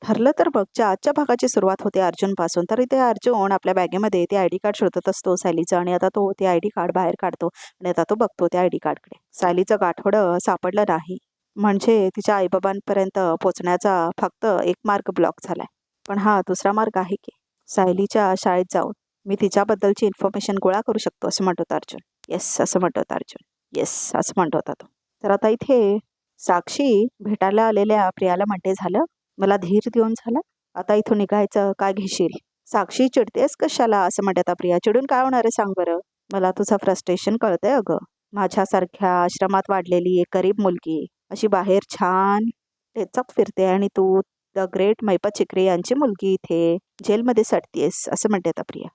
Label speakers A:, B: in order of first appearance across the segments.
A: ठरलं तर मग आजच्या भागाची सुरुवात होते अर्जुनपासून. तर इथे अर्जुन आपल्या बॅगेमध्ये ते आयडी कार्ड शोधत असतो सायलीचं आणि आता तो ते आयडी कार्ड बाहेर काढतो आणि आता तो बघतो त्या आयडी कार्डकडे. सायलीचं गाठोडं सापडलं नाही. म्हणजे तिच्या आईबाबांपर्यंत पोचण्याचा फक्त एक मार्ग ब्लॉक झालाय. पण हा दुसरा मार्ग आहे की सायलीच्या शाळेत जाऊन मी तिच्याबद्दलची इन्फॉर्मेशन गोळा करू शकतो असं म्हणत होता अर्जुन. येस असं म्हणत होता अर्जुन. येस असं म्हणत होता तो. तर आता इथे साक्षी भेटायला आलेल्या प्रियाला म्हणते, झालं मला धीर देऊन झाला, आता इथून निघायचं, काय घेशील? साक्षी चिडतेस कशाला असं म्हणतात प्रिया. चिडून काय होणार आहे सांग बरं. मला तुझं फ्रस्ट्रेशन कळतंय अगं. माझ्यासारख्या आश्रमात वाढलेली एक गरीब मुलगी अशी बाहेर छान टेचत फिरते आणि तू द ग्रेट मैपत चिकरे यांची मुलगी इथे जेलमध्ये सडतीयस असं म्हणतात प्रिया.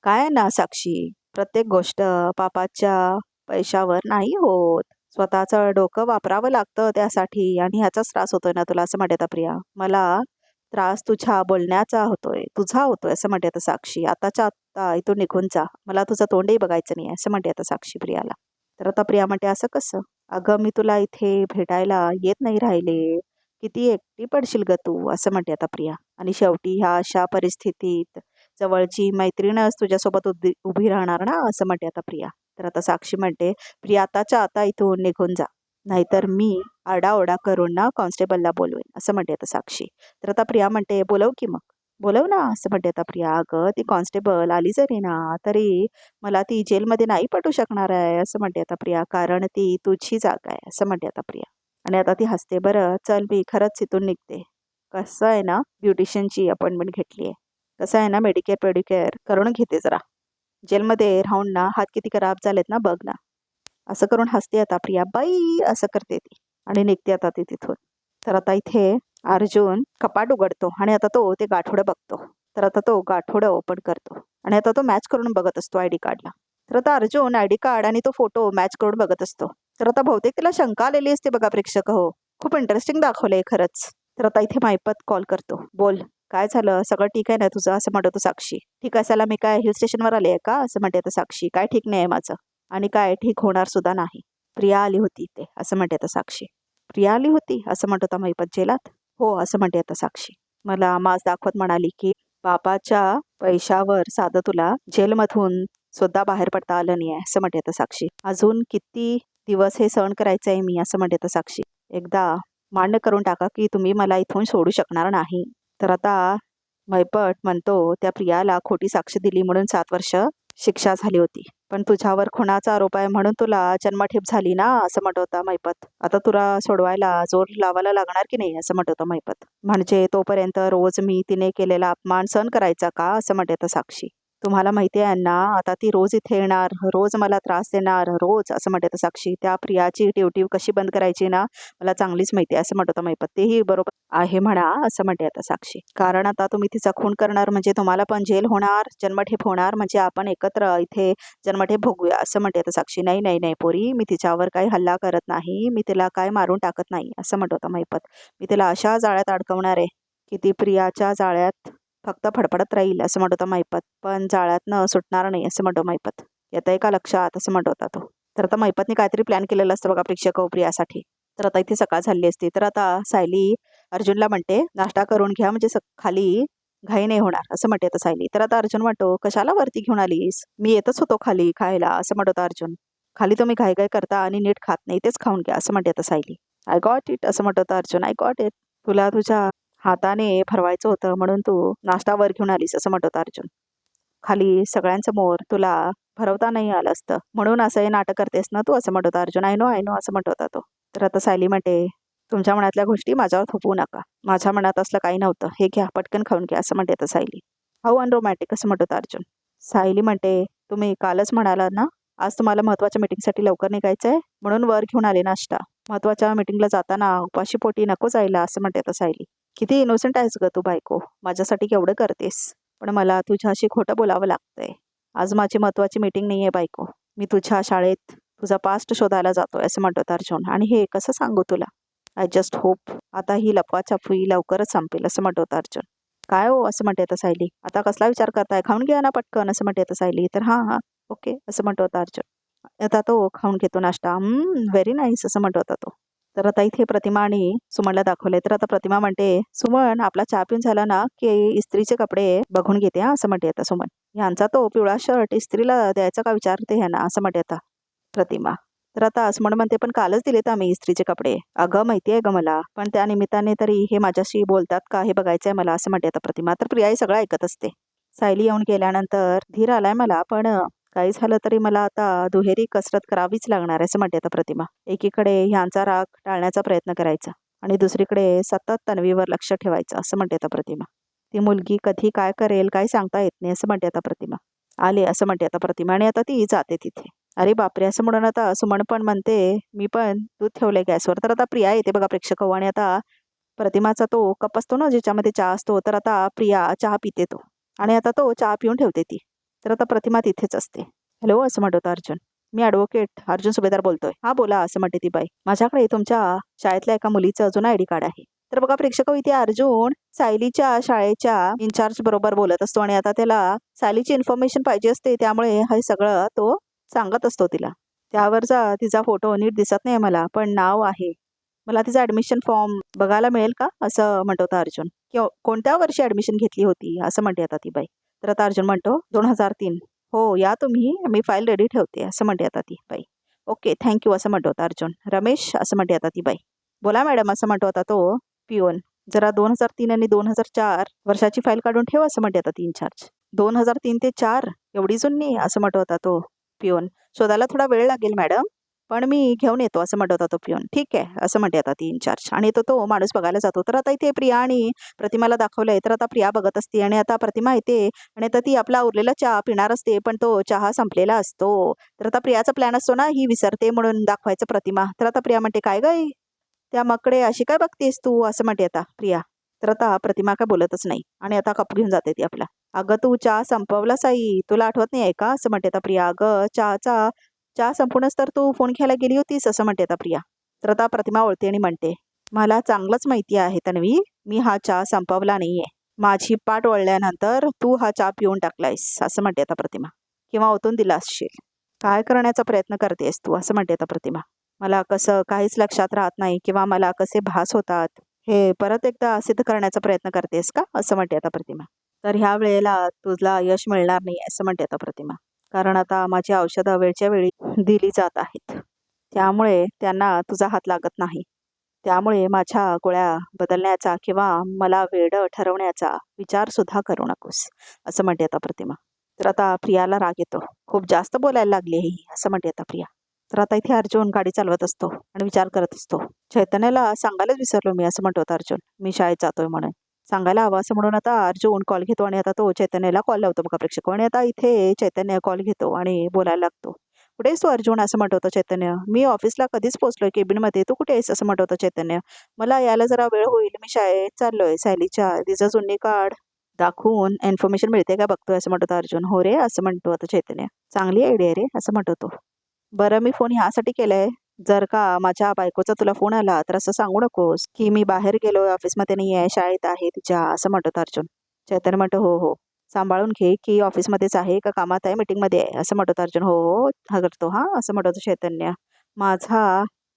A: काय ना साक्षी, प्रत्येक गोष्ट पापाच्या पैशावर नाही होत. स्वतःचं डोकं वापरावं लागतं त्यासाठी आणि ह्याचाच त्रास होतोय ना तुला असं म्हणतात प्रिया. मला त्रास तुझ्या बोलण्याचा होतोय, तुझा होतोय असं म्हणतात साक्षी. आताच्या आत्ता इथून निघून जा, मला तुझं तोंडही बघायचं नाही असं म्हणतात साक्षी प्रियाला. तर आता प्रिया म्हणते, असं कसं? अगं मी तुला इथे भेटायला येत नाही राहिले, किती एकटी पडशील ग तू असं म्हणते आता प्रिया. आणि शेवटी ह्या अशा परिस्थितीत जवळची मैत्रीणच तुझ्यासोबत उभी राहणार ना असं म्हणते आता प्रिया. तर आता साक्षी म्हणते, प्रिया आताच्या आता इथून निघून जा, नाहीतर मी आरडाओरडा करून ना कॉन्स्टेबलला बोलवेन असं म्हणते आता साक्षी. तर आता प्रिया म्हणते, बोलव की मग. बोलव ना असं म्हणते आता प्रिया. अगं ती कॉन्स्टेबल आली जरी ना तरी मला ती जेलमध्ये नाही पाठवू शकणार आहे असं म्हणते आता प्रिया, कारण ती तुझी जागा आहे असं म्हणते आता प्रिया. आणि आता ती हसते. बरं चल मी खरंच इथून निघते. कसं आहे ना, ब्युटिशियनची अपॉइंटमेंट घेतली आहे. कसं आहे ना, मेडिकेअर पेडिकेअर करून घेते जरा. जेलमध्ये राहून ना हात किती खराब झालेत ना बघ ना. असं करून हसते आता प्रिया. बाई असं करते ती आणि निघते आता ती तिथून. तर आता इथे अर्जुन कपाट उघडतो आणि आता तो ते गाठोडं बघतो. तर आता तो गाठोडं ओपन करतो आणि आता तो मॅच करून बघत असतो आयडी कार्डला. तर आता अर्जुन आयडी कार्ड आणि तो फोटो मॅच करून बघत असतो. तर आता बहुतेक तिला शंका आलेली असते बघा प्रेक्षक हो. खूप इंटरेस्टिंग दाखवलंय खरंच. तर आता इथे मायपत कॉल करतो. बोल, काय झालं? सगळं ठीक आहे ना तुझं असं म्हणतो साक्षी. ठीक असायला मी काय हिल स्टेशनवर आले आहे का असं म्हणते आता साक्षी. काय ठीक नाही आहे माझं आणि काय ठीक होणार सुद्धा नाही. प्रिया आली होती इथे असं म्हणते आता साक्षी. प्रिया आली होती असं म्हणत होता मैपत जेलात. हो असं म्हणते आता साक्षी. मला माज दाखवत म्हणाली की बापाच्या पैशावर साधं तुला जेलमधून सुद्धा बाहेर पडता आलं नाही आहे असं म्हणते आता साक्षी. अजून किती दिवस हे सहन करायचं आहे मी असं म्हणते आता साक्षी. एकदा मान्य करून टाका की तुम्ही मला इथून सोडू शकणार नाही. तर आता मैपट म्हणतो, त्या प्रियाला खोटी साक्ष दिली म्हणून 7 वर्ष शिक्षा झाली होती, पण तुझ्यावर खुनाचा आरोप आहे म्हणून तुला जन्मठेप झाली ना असं म्हणत होता मैपत. आता तुला सोडवायला जोर लावायला लागणार की नाही असं म्हणत होता मैपत. म्हणजे तोपर्यंत रोज मी तिने केलेला अपमान सहन करायचा का असं म्हणत होता साक्षी. तुम्हाला माहिती आहे ना, आता ती रोज इथे येणार, रोज मला त्रास देणार, रोज असं म्हणत होता साक्षी. त्या प्रियाची ड्युटी कशी बंद करायची ना मला चांगलीच माहिती आहे असं म्हणत होता मैपत. तेही बरोबर आहे म्हणा असं म्हणते आता साक्षी. कारण आता तुम्ही तिचा खून करणार म्हणजे तुम्हाला पण जेल होणार, जन्मठेप होणार, म्हणजे आपण एकत्र इथे जन्मठेप भोगूया असं म्हणते आता साक्षी. नाही नाही नाही पोरी, मी तिच्यावर काही हल्ला करत नाही, मी तिला काय मारून टाकत नाही असं म्हणत होता मैपत. मी तिला अशा जाळ्यात अडकवणार आहे की ती प्रियाच्या जाळ्यात फक्त फडफडत राहील असं म्हणत होता मैपत, पण जाळ्यातनं सुटणार नाही असं म्हणतो मैपत. येतंय का लक्षात असं म्हणत होता तो. तर आता मैपतने काहीतरी प्लॅन केलेलं असतं बघा प्रेक्षक प्रियासाठी. तर आता इथे सकाळ झाली असती. तर आता सायली अर्जुनला म्हणते, नाश्ता करून घ्या म्हणजे खाली घाई नाही होणार असं म्हणते आता सायली. तर आता अर्जुन म्हणतो, कशाला वरती घेऊन आलीस? मी येतच होतो खाली खायला असं म्हणत होता अर्जुन. खाली तुम्ही घाई घाई करता आणि नीट खात नाही, तेच खाऊन घ्या असं म्हणते आता सायली. आय गॉट इट असं म्हणत होता अर्जुन. I got it. तुला तुझ्या हाताने भरवायचं होतं म्हणून तू नाश्ता वर घेऊन आलीस असं म्हणत होता अर्जुन. खाली सगळ्यांसमोर तुला भरवता नाही आलं असतं म्हणून असं हे नाटक करतेस ना तू असं म्हणत होता अर्जुन. आय नो असं म्हणत होता तो. तर आता सायली म्हणते, तुमच्या मनातल्या गोष्टी माझ्यावर थोपवू नका. माझ्या मनात असलं काही नव्हतं, हे घ्या पटकन खाऊन घ्या असं म्हणते आता सायली. हाऊ अनरोमॅटिक असं म्हणत होता अर्जुन. सायली म्हणते, तुम्ही कालच म्हणाला ना आज तुम्हाला महत्त्वाच्या मीटिंगसाठी लवकर निघायचं आहे म्हणून वर घेऊन आले नाश्ता. महत्त्वाच्या मीटिंगला जाताना उपाशी पोटी नको जायला असं म्हणते आता सायली. किती इनोसेंट आहेस ग तू बायको, माझ्यासाठी केवढं करतेस, पण मला तुझ्याशी खोटं बोलावं लागतंय. आज माझी महत्त्वाची मीटिंग नाही आहे बायको, मी तुझ्या शाळेत तुझा पास्ट शोधायला जातोय असं म्हणतो अर्जुन. आणि हे कसं सांगू तुला, आय जस्ट होप आता ही लपवाछपवी लवकरच संपेल असं म्हणतो अर्जुन. काय हो असं म्हणते आता सायली. आता कसला विचार करताय, खाऊन घ्या ना पटकन असं म्हणते आता सायली. तर हां ओके असं म्हणतो अर्जुन. आता तो खाऊन घेतो नाश्ता. व्हेरी नाईस असं म्हणतो होता तो. तर आता इथे प्रतिमा आणि सुमनला दाखवलंय. तर आता प्रतिमा म्हणते, सुमन आपला चहा पिऊन झाला ना की इस्त्रीचे कपडे बघून घेते हा, असं म्हणते आता सुमन. ह्यांचा तो पिवळा शर्ट इस्त्रीला द्यायचा का विचारते ह्यांना, असं म्हणते आता प्रतिमा. तर आता सुमन म्हणते, पण कालच दिलेत आम्ही इस्त्रीचे कपडे. अगं माहिती आहे ग मला, पण त्या निमित्ताने तरी हे माझ्याशी बोलतात का हे बघायचंय मला, असं म्हणते आता प्रतिमा. तर प्रिया हे सगळं ऐकत असते. सायली येऊन गेल्यानंतर धीर आलाय मला, पण काही झालं तरी मला आता दुहेरी कसरत करावीच लागणार आहे, असं म्हणते आता प्रतिमा. एकीकडे ह्यांचा राग टाळण्याचा प्रयत्न करायचा आणि दुसरीकडे सतत तन्वीवर लक्ष ठेवायचं, असं म्हणते आता प्रतिमा. ती मुलगी कधी काय करेल काय सांगता येत नाही, असं म्हणते आता प्रतिमा. आले, असं म्हणते आता प्रतिमा आणि आता ती जाते तिथे. अरे बापरे, असं म्हणून आता सुमन पण म्हणते, मी पण दूध ठेवलंय गॅसवर. तर आता प्रिया येते बघा प्रेक्षक आणि आता प्रतिमाचा तो कप असतो ना ज्याच्यामध्ये चहा असतो, तर आता प्रिया चहा पिते तो आणि आता तो चहा पिऊन ठेवते ती. तर आता प्रतिमा तिथेच असते. हॅलो, असं म्हणत होता अर्जुन. मी ॲडव्होकेट अर्जुन सुभेदार बोलतोय. हा बोला, असं म्हणते ती बाई. माझ्याकडे तुमच्या शाळेतल्या एका मुलीचं अजून आयडी कार्ड आहे. तर बघा प्रेक्षक, इथे अर्जुन सायलीच्या शाळेच्या इन्चार्ज बरोबर बोलत असतो आणि आता त्याला सायलीची इन्फॉर्मेशन पाहिजे असते, त्यामुळे हे सगळं तो सांगत असतो तिला. त्यावरचा तिचा फोटो नीट दिसत नाही मला, पण नाव आहे. मला तिचा ॲडमिशन फॉर्म बघायला मिळेल का, असं म्हणतो होता अर्जुन. कोणत्या वर्षी ॲडमिशन घेतली होती, असं म्हणते आता ती बाई. तर आता अर्जुन म्हणतो 2003. हो, या तुम्ही, मी फाईल रेडी ठेवते, असं म्हणते आता ती बाई. ओके, थँक्यू, असं म्हणतो होता अर्जुन. रमेश, असं म्हणते आता ती बाई. बोला मॅडम, असं म्हणतो होता तो पिओन. जरा 2003 आणि 2004 वर्षाची फाईल काढून ठेव, असं म्हणते आता ती इन्चार्ज. 2003 ते 4 एवढी जुनी, असं म्हणतो होता तो पिओन. शोधायला थोडा वेळ लागेल मॅडम, पण मी घेऊन येतो, असं म्हणत होता तो पिऊन. ठीक आहे, असं म्हणते आता ती इन्चार्ज आणि तो माणूस बघायला जातो. तर आता इथे प्रिया आणि प्रतिमाला दाखवलंय. तर आता प्रिया बघत असते आणि आता प्रतिमा येते आणि आता ती आपला उरलेला चहा पिणार असते, पण तो चहा संपलेला असतो. तर आता प्रियाचा प्लॅन असतो ना, ही विसरते म्हणून दाखवायचं प्रतिमा. तर आता प्रिया म्हणते, काय गं त्या मकडे अशी काय बघतेस तू, असं म्हणते आता प्रिया. तर आता प्रतिमा काय बोलतच नाही आणि आता कप घेऊन जाते ती आपला. अगं तू चहा संपवला साई, तुला आठवत नाही आहे का, असं म्हणते आता प्रिया. अगं चहा संपूनच तर तू फोन घ्यायला गेली होतीस, असं म्हणते आता प्रिया. तर आता प्रतिमा ओळते आणि म्हणते, मला चांगलंच माहिती आहे तन्वी, मी हा चहा संपवला नाहीये. माझी पाठ वळल्यानंतर तू हा चहा पिऊन टाकलायस, असं म्हणते आता प्रतिमा. किंवा ओतून दिला असशील. काय करण्याचा प्रयत्न करतेस तू, असं म्हणते आता प्रतिमा. मला कसं काहीच लक्षात राहत नाही किंवा मला कसे भास होतात हे परत एकदा सिद्ध करण्याचा प्रयत्न करतेस का, असं म्हणते आता प्रतिमा. तर ह्या वेळेला तुला यश मिळणार नाही, असं म्हणते आता प्रतिमा. कारण आता माझी औषधं वेळच्या वेळी दिली जात आहेत, त्यामुळे त्यांना तुझा हात लागत नाही. त्यामुळे माझ्या गोळ्या बदलण्याचा किंवा मला वेडं ठरवण्याचा विचार सुद्धा करू नकोस, असं म्हणते आता प्रतिमा. तर आता प्रियाला राग येतो. खूप जास्त बोलायला लागली ही, असं म्हणते आता प्रिया. तर आता इथे अर्जुन गाडी चालवत असतो आणि विचार करत असतो. चैतन्याला सांगायलाच विसरलो मी, असं म्हणतो होता अर्जुन, मी शाळेत जातोय म्हणून. सांगायला हवं असं म्हणून आता अर्जुन कॉल घेतो आणि आता तो चैतन्याला कॉल लावतो बघा प्रेक्षक. आणि आता इथे चैतन्य कॉल घेतो आणि बोलायला लागतो. कुठे आहेस तू अर्जुन, असं म्हणत होतं चैतन्य. मी ऑफिसला कधीच पोहोचलोय केबिनमध्ये, तू कुठे आहेस, असं म्हणत होतं चैतन्य. मला यायला जरा वेळ होईल, मी शाळेत चाललोय. सायलीच्या तिचं जुनी कार्ड दाखवून इन्फॉर्मेशन मिळते का बघतोय, असं म्हणत होता अर्जुन. हो रे, असं म्हणतो आता चैतन्य. चांगली आयडिया रे, असं म्हणत होतो. बरं, मी फोन ह्यासाठी केलाय, जर का माझ्या बायकोचा तुला फोन आला तर असं सांगू नकोस की मी बाहेर गेलोय, ऑफिसमध्ये नाही आहे, शाळेत आहे तिच्या, असं म्हणत अर्जुन. चैतन्य म्हणतो, हो हो, सांभाळून घे की ऑफिसमध्येच आहे का कामात आहे, मीटिंगमध्ये आहे, असं म्हणत अर्जुन. हो हो, हा करतो, हा, असं म्हणत चैतन्य. माझा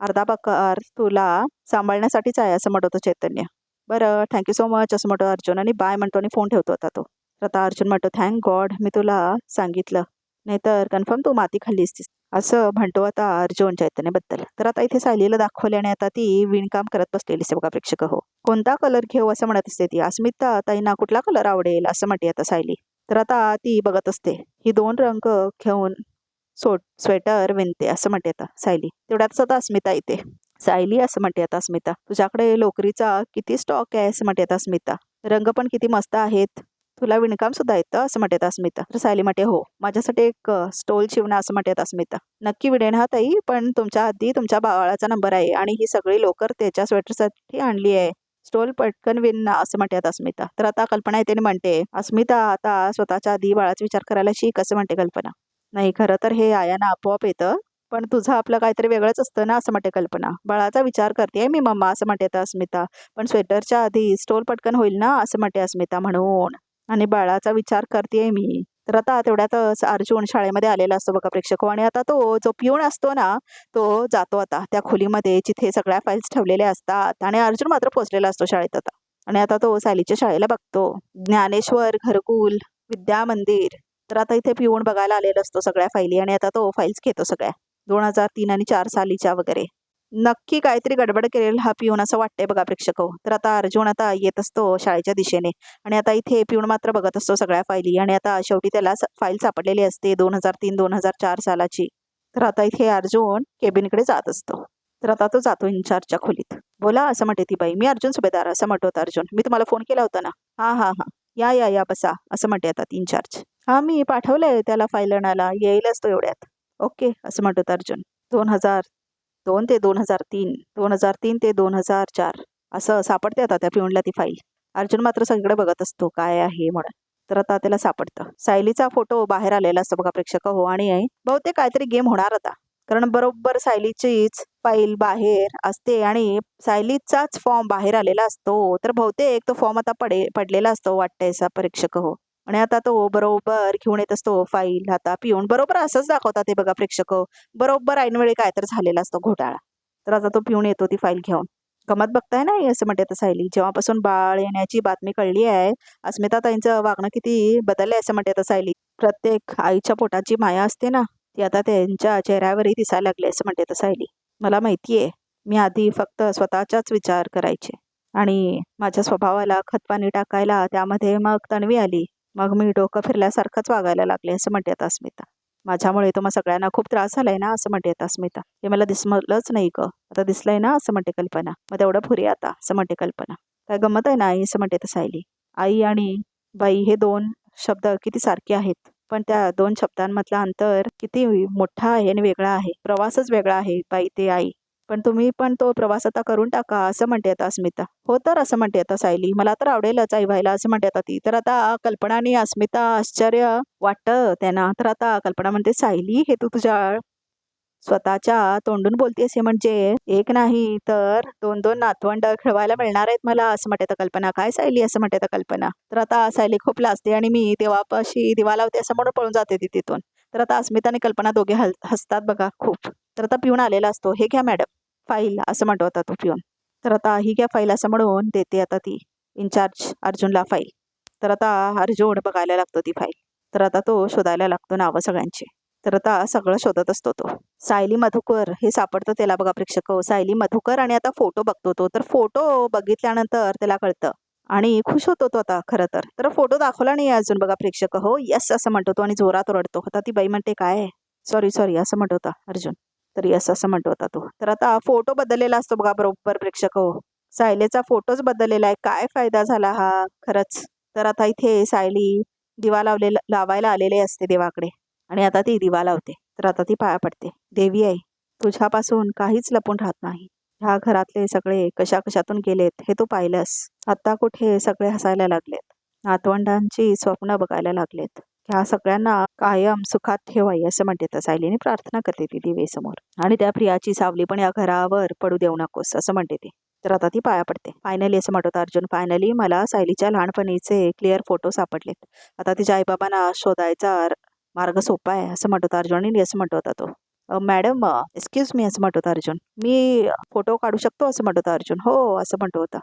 A: अर्धा पगार तुला सांभाळण्यासाठीच आहे, असं म्हणत चैतन्य. बरं, थँक्यू सो मच, असं म्हणतो अर्जुन आणि बाय म्हणतो आणि फोन ठेवतो आता तो. तर आता अर्जुन म्हणतो, थँक गॉड मी तुला सांगितलं, नाहीतर कन्फर्म तू माती खाल्ली असतीस, असं म्हणतो आता अर्जुन चैतन्यबद्दल. तर आता इथे सायलीला दाखवले आणि आता ती विणकाम करत बसलेली असते बघा प्रेक्षक. हो, कोणता कलर घेऊ, असं म्हणत असते ती. अस्मिता ताईंना कुठला कलर आवडेल, असं म्हणते आता सायली. तर आता ती बघत असते, ही 2 रंग घेऊन स्वेटर विणते, असं म्हणते आता सायली. तेवढ्यातच आता अस्मिता येते. सायली, असं म्हणते आता अस्मिता, तुझ्याकडे लोकरीचा किती स्टॉक आहे, असं म्हणते आता अस्मिता. रंग पण किती मस्त आहेत, तुला विणकाम सुद्धा येतं, असं म्हणते अस्मिता. तर सायली म्हणते, हो, माझ्यासाठी एक स्टोल शिवणं, असं म्हणते अस्मिता. नक्की विणेन हा ताई, पण तुमच्या आधी तुमच्या बाळाचा नंबर आहे आणि ही सगळी लोकर त्याच्या स्वेटरसाठी आणली आहे. स्टोल पटकन विण, असं म्हणते अस्मिता. तर आता कल्पना येते आणि म्हणते, अस्मिता आता स्वतःच्या आधी बाळाचा विचार करायला शिक, असं म्हणते कल्पना. नाही, खरं तर हे आयाना आपोआप येतं, पण तुझं आपलं काहीतरी वेगळंच असतं ना, असं म्हणते कल्पना. बाळाचा विचार करते मी मम्मा, असं म्हणते आता अस्मिता. पण स्वेटरच्या आधी स्टोल पटकन होईल ना, असं म्हणते अस्मिता म्हणून. आणि बाळाचा विचार करते मी, तर आता तेवढ्यातच अर्जुन शाळेमध्ये आलेला असतो बघा प्रेक्षक हो. आणि आता तो जो पिऊन असतो ना, तो जातो आता त्या खोलीमध्ये जिथे सगळ्या फाईल्स ठेवलेल्या असतात आणि अर्जुन मात्र पोहोचलेला असतो शाळेत आता. आणि आता तो सायलीच्या शाळेला बघतो. ज्ञानेश्वर घरकुल विद्या मंदिर. तर आता इथे पिऊन बघायला आलेला असतो सगळ्या फाईली आणि आता तो फाईल्स घेतो सगळ्या 2003 आणि 4 सालीच्या वगैरे. नक्की काहीतरी गडबड करेल हा पिऊन असं वाटतंय बघा प्रेक्षक हो. तर आता अर्जुन आता येत असतो शाळेच्या दिशेने आणि आता इथे पिऊन मात्र बघत असतो सगळ्या फायली आणि आता शेवटी त्याला फाईल सापडलेली असते 2003-2004 सालाची. तर आता इथे अर्जुन केबिनकडे जात असतो. तर आता तो जातो इन्चार्जच्या खोलीत. बोला असं म्हणते ती बाई. मी अर्जुन सुभेदार असं म्हणतो होता अर्जुन. मी तुम्हाला फोन केला होता ना. हां हां हां. या बसा असं म्हणते आता इन्चार्ज. हां मी पाठवलंय त्याला फाईल आणायला येईलच तो एवढ्यात. ओके असं म्हणतो होता अर्जुन. 2002 ते 2003 2003 ते 2004 असं सापडते आता त्या पिऊनला ती फाईल. अर्जुन मात्र सगळीकडे बघत असतो काय आहे म्हणून. तर आता त्याला सापडतं. सायलीचा फोटो बाहेर आलेला असतो बघा प्रेक्षक हो. आणि बहुतेक काहीतरी गेम होणार आता. कारण बरोबर सायलीचीच फाईल बाहेर असते आणि सायलीचाच फॉर्म बाहेर आलेला असतो. तर बहुतेक तो फॉर्म आता पडलेला असतो वाटतंय असा परीक्षक हो. आणि आता तो बरोबर घेऊन येत असतो फाईल. आता पिऊन बरोबर असंच दाखवतात ते बघा प्रेक्षक हो. बरोबर ऐनवेळी काय तर झालेला असतो घोटाळा. तर आता तो पिऊन येतो ती फाईल घेऊन. गमत बघताय ना असं म्हणते आता सायली. जेव्हापासून बाळ येण्याची बातमी कळली आहे अस्मिताताईंचं वागणं किती बदललंय असं म्हणते आता सायली. प्रत्येक आईच्या पोटाची माया असते ना ती आता त्यांच्या चेहऱ्यावरही दिसायला लागली असं म्हणते आता सायली. मला माहितीये मी आधी फक्त स्वतःचाच विचार करायचे आणि माझ्या स्वभावाला खतपाणी टाकायला त्यामध्ये मग तन्वी आली. मग मी डोकं फिरल्यासारखंच वागायला लागले असं म्हणते आता अस्मिता. माझ्यामुळे तुम्हा सगळ्यांना खूप त्रास झालाय ना असं म्हणते आता अस्मिता. हे मला दिसलंच नाही ग. आता दिसलंय ना असं म्हणते कल्पना. मग तेवढं पुरे आता असं म्हणते कल्पना. काय गमत आहे ना आई असं म्हणते सायली. आई आणि बाई हे 2 शब्द किती सारखे आहेत. पण त्या 2 शब्दांमधलं अंतर किती मोठा आहे आणि वेगळा आहे. प्रवासच वेगळा आहे बाई ते आई. पण तुम्ही पण तो प्रवास आता करून टाका असं म्हणते आता अस्मिता. हो तर असं म्हणते आता सायली. मला तर आवडेलच आई व्हायला असं म्हणते आता ती. तर आता कल्पना आणि अस्मिता आश्चर्य वाटतं त्यांना. तर आता कल्पना म्हणते सायली हे तू तुझ्या स्वतःच्या तोंडून बोलतेस हे म्हणजे एक नाही तर 2-2 नातवंड खेळवायला मिळणार आहेत मला असं म्हणते आता कल्पना. काय सायली असं म्हणते आता कल्पना. तर आता सायली खूप लाजते आणि मी देवापाशी दिवा लावते असं म्हणून पळून जाते ती तिथून. तर आता अस्मिता आणि कल्पना दोघे हसतात बघा खूप. तर आता पिऊन आलेला असतो. हे घ्या मॅडम फाईल असं म्हणतो आता तो पिऊन. तर आता ही घ्या फाईल असं म्हणून देते आता ती इन्चार्ज अर्जुनला फाईल. तर आता अर्जुन बघायला लागतो ती फाईल. तर आता तो शोधायला लागतो नावं सगळ्यांची. तर आता सगळं शोधत असतो तो. सायली मधुकर हे सापडतं त्याला बघा प्रेक्षक हो. सायली मधुकर आणि आता फोटो बघतो तो. तर फोटो बघितल्यानंतर त्याला कळतं आणि खुश होतो तो आता खरं तर. तर फोटो दाखवला नाही अजून बघा प्रेक्षक हो. यस असं म्हणतो तो आणि जोरात ओरडतो. आता ती बाई म्हणते काय सॉरी असं म्हणतो होता अर्जुन. तर यस असं म्हणतो होता तो. तर आता फोटो बदललेला असतो बघा बरोबर प्रेक्षक हो. सायलीचा फोटोच बदललेला आहे. काय फायदा झाला हा खरंच. तर आता इथे सायली दिवा लावायला आलेले असते देवाकडे आणि आता ती दिवा लावते. तर आता ती पाया पडते. देवी आई तुझ्यापासून काहीच लपून राहत नाही. ह्या घरातले सगळे कशातून गेलेत हे तू पाहिलंस. आता कुठे सगळे हसायला लागलेत. नातवंडांची स्वप्न बघायला लागलेत. ह्या सगळ्यांना कायम सुखात ठेवाई असं म्हणते तर सायलीने प्रार्थना करते ती दिवेसमोर. आणि त्या प्रियाची सावली पण या घरावर पडू देऊ नकोस असं म्हणते ती. तर आता ती पाया पडते. फायनली असं म्हणतो अर्जुन. फायनली मला सायलीच्या लहानपणीचे क्लिअर फोटो सापडलेत. आता तिच्या आईबाबांना शोधायचा मार्ग सोपा आहे असं म्हणत होता अर्जुन. आणि असं म्हणत होता तो. मॅडम एक्सक्यूज मी असं म्हणत होता अर्जुन. मी फोटो काढू शकतो असं म्हणत होता अर्जुन. हो असं म्हणतो होता.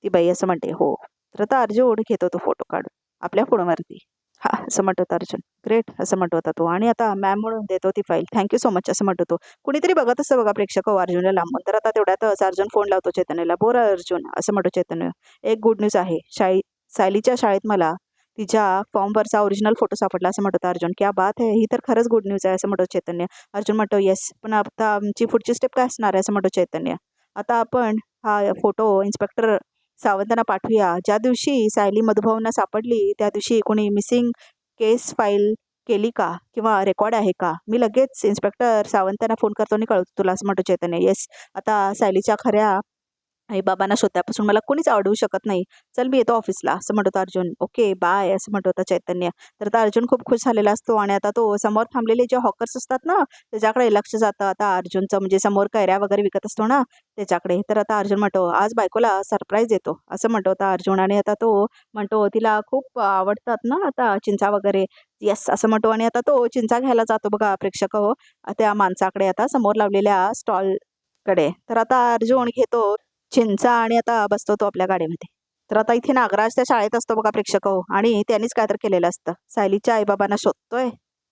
A: ती बाई असं म्हणते हो. तर आता अर्जुन घेतो तो फोटो काढून आपल्या फोनवरती. हा असं म्हणत होता अर्जुन. ग्रेट असं म्हणत होता तो. आणि आता मॅम म्हणून देतो ती फाईल. थँक्यू सो मच असं म्हणतो तो. कुणीतरी बघत असतं बघा प्रेक्षक हो अर्जुनला लांबून. तर आता तेवढ्यातच अर्जुन फोन लावतो चैतन्यला. बोल अर्जुन असं म्हणतो चैतन्य. एक गुड न्यूज आहे. सायलीच्या शाळेत मला तिच्या फॉर्मवरचा ओरिजिनल फोटो सापडला असं म्हणत होता अर्जुन. क्या बात आहे. ही तर खरंच गुड न्यूज आहे असं म्हणतो चैतन्य. अर्जुन म्हणतो येस पण आता आमची पुढची स्टेप काय असणार आहे असं म्हणतो चैतन्य. आता आपण हा फोटो इन्स्पेक्टर सावंतांना पाठवूया. ज्या दिवशी सायली मधुभाऊंना सापडली त्या दिवशी कोणी मिसिंग केस फाईल केली का किंवा रेकॉर्ड आहे का. मी लगेच इन्स्पेक्टर सावंतांना फोन करतो आणि कळवतो तुला असं म्हणतो चैतन्य. येस आता सायलीच्या खऱ्या आई बाबांना शोधल्यापासून मला कोणीच अडवू शकत नाही. चल मी येतो ऑफिसला असं म्हणत होता अर्जुन. ओके बाय असं म्हणत होता चैतन्य. तर आता अर्जुन खूप खुश झालेला असतो आणि आता तो समोर थांबलेले जे हॉकर्स असतात ना त्याच्याकडे लक्ष जातं. आता अर्जुनचं म्हणजे समोर कैऱ्या वगैरे विकत असतो ना त्याच्याकडे. तर आता अर्जुन म्हणतो आज बायकोला सरप्राईज देतो असं म्हणतो होता अर्जुन. आणि आता तो म्हणतो तिला खूप आवडतात ना आता चिंचा वगैरे. येस असं म्हणतो आणि आता तो चिंचा घ्यायला जातो बघा प्रेक्षक हो त्या माणसाकडे आता समोर लावलेल्या स्टॉलकडे. तर आता अर्जुन घेतो चिंचा आणि आता बसतो तो आपल्या गाडीमध्ये. तर आता इथे नागराज त्या शाळेत असतो बघा प्रेक्षक हो आणि त्यांनीच काय तर केलेलं असतं. सायलीच्या आईबाबांना शोधतोय.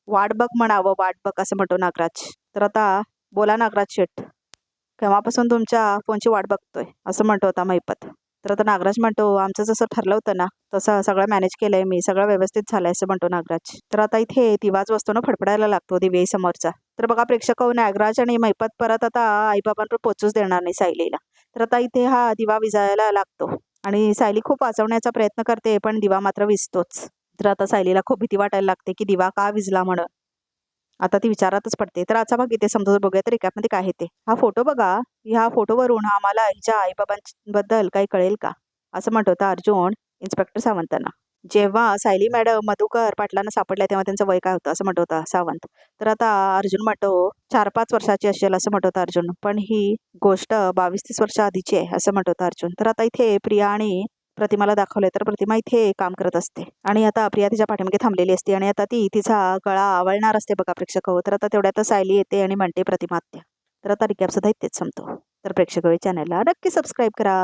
A: वाट बघ म्हणावं वाट बघ असं म्हणतो नागराज. तर आता बोला नागराज शेठ. केव्हापासून तुमच्या फोनची वाट बघतोय असं म्हणतो होता महिपत. तर आता नागराज म्हणतो आमचं जसं ठरलं होतं ना तसं सगळं मॅनेज केलंय मी सगळं व्यवस्थित झालंय असं म्हणतो नागराज. तर आता इथे दिवाज वाजतो ना फडफडायला लागतो दिवे समोरचा. तर बघा प्रेक्षक हो नागराज आणि महिपत परत आता आईबाबांवर पोचूच देणार नाही सायलीला. तर आता इथे हा दिवा विझायला लागतो आणि सायली खूप वाचवण्याचा प्रयत्न करते पण दिवा मात्र विझतोच. तर आता सायलीला खूप भीती वाटायला लागते की दिवा का विझला म्हणून. आता ती विचारातच पडते. तर आजचा भाग इथे समजून बघूया तर रिकॅपमध्ये काय आहे ते. हा फोटो बघा. ह्या फोटोवरून आम्हाला हिच्या आईबाबांबद्दल काही कळेल का असं म्हणत होता अर्जुन इन्स्पेक्टर सावंतांना. जेव्हा सायली मॅडम मधुकर पाटलांना सापडल्या तेव्हा त्यांचं वय काय होतं असं म्हणत होता सावंत. तर आता अर्जुन म्हणतो 4-5 वर्षाची असेल असं म्हणत होता अर्जुन. पण ही गोष्ट 22-23 वर्ष आधीची आहे असं म्हणत होता अर्जुन. तर आता इथे प्रिया आणि प्रतिमाला दाखवलंय तर प्रतिमा इथे काम करत असते आणि आता प्रिया तिच्या पाठीमागे थांबलेली असते आणि आता ती तिचा गळा आवळणार असते बघा प्रेक्षक हो. तर आता तेवढ्यात सायली येते आणि म्हणते प्रतिमा आत्या. तर आता रिकॅप सुद्धा इथेच संपतो. तर प्रेक्षक चॅनलला नक्की सबस्क्राईब करा.